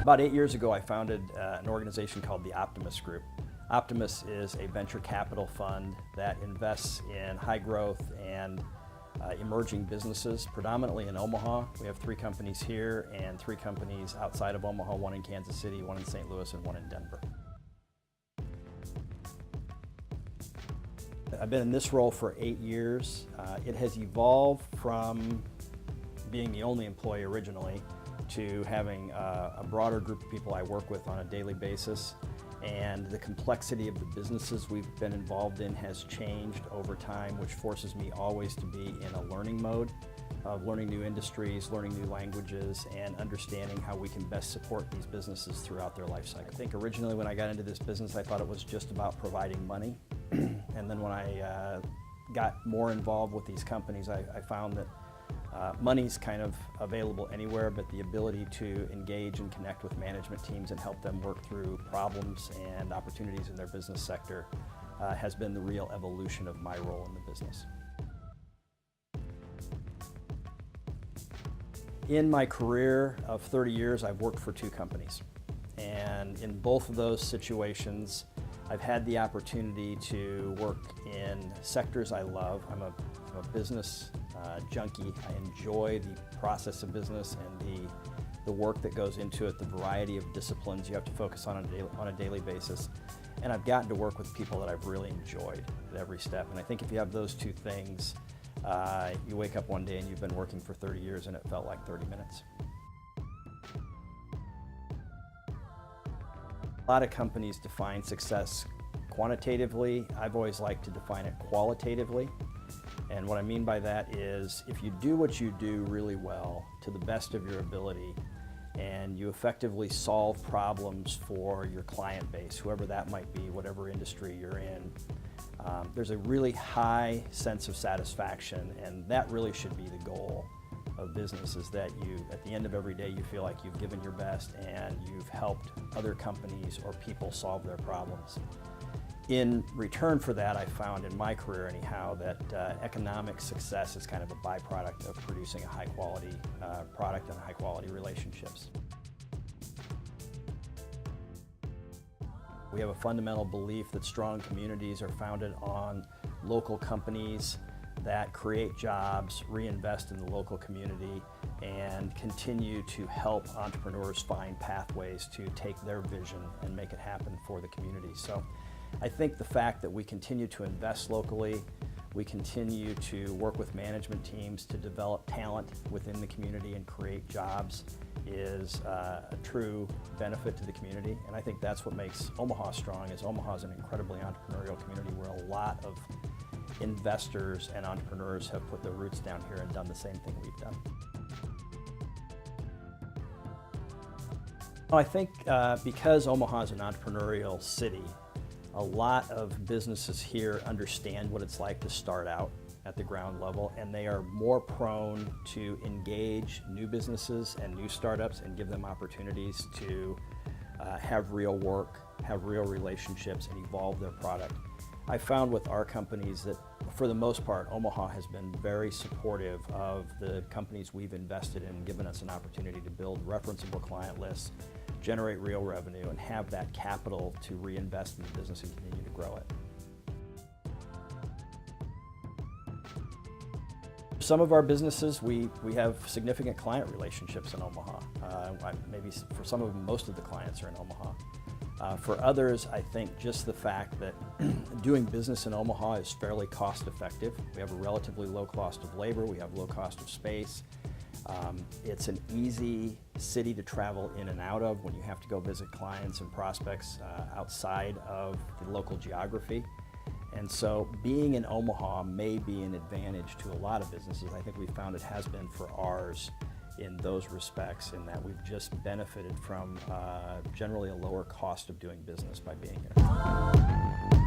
About 8 years ago, I founded an organization called the Optimas Group. Optimas is a venture capital fund that invests in high growth and emerging businesses, predominantly in Omaha. We have 3 companies here and 3 companies outside of Omaha, 1 in Kansas City, 1 in St. Louis, and 1 in Denver. I've been in this role for 8 years. It has evolved from being the only employee originally to having a broader group of people I work with on a daily basis. And the complexity of the businesses we've been involved in has changed over time, which forces me always to be in a learning mode of learning new industries, learning new languages, and understanding how we can best support these businesses throughout their life cycle. I think originally when I got into this business, I thought it was just about providing money. And then when I got more involved with these companies, I found that money's kind of available anywhere, but the ability to engage and connect with management teams and help them work through problems and opportunities in their business sector has been the real evolution of my role in the business. In my career of 30 years, I've worked for 2 companies. And in both of those situations, I've had the opportunity to work in sectors I love. I'm a business junkie. I enjoy the process of business and the work that goes into it, the variety of disciplines you have to focus on a daily basis. And I've gotten to work with people that I've really enjoyed at every step. And I think if you have those 2 things, you wake up one day and you've been working for 30 years and it felt like 30 minutes. A lot of companies define success quantitatively. I've always liked to define it qualitatively. And what I mean by that is if you do what you do really well to the best of your ability and you effectively solve problems for your client base, whoever that might be, whatever industry you're in, there's a really high sense of satisfaction, and that really should be the goal of business, is that you, at the end of every day, you feel like you've given your best and you've helped other companies or people solve their problems. In return for that, I found in my career anyhow that economic success is kind of a byproduct of producing a high-quality product and high-quality relationships. We have a fundamental belief that strong communities are founded on local companies that create jobs, reinvest in the local community, and continue to help entrepreneurs find pathways to take their vision and make it happen for the community. So I think the fact that we continue to invest locally, we continue to work with management teams to develop talent within the community and create jobs is a true benefit to the community. And I think that's what makes Omaha strong, is Omaha is an incredibly entrepreneurial community where a lot of investors and entrepreneurs have put their roots down here and done the same thing we've done. I think because Omaha is an entrepreneurial city, a lot of businesses here understand what it's like to start out at the ground level, and they are more prone to engage new businesses and new startups and give them opportunities to have real work, have real relationships, and evolve their product. I found with our companies that for the most part, Omaha has been very supportive of the companies we've invested in, given us an opportunity to build referenceable client lists, generate real revenue, and have that capital to reinvest in the business and continue to grow it. Some of our businesses, we have significant client relationships in Omaha. Maybe for some of them, most of the clients are in Omaha. For others, I think just the fact that doing business in Omaha is fairly cost effective. We have a relatively low cost of labor, we have low cost of space. It's an easy city to travel in and out of when you have to go visit clients and prospects outside of the local geography. And so being in Omaha may be an advantage to a lot of businesses. I think we found it has been for ours in those respects, in that we've just benefited from generally a lower cost of doing business by being here.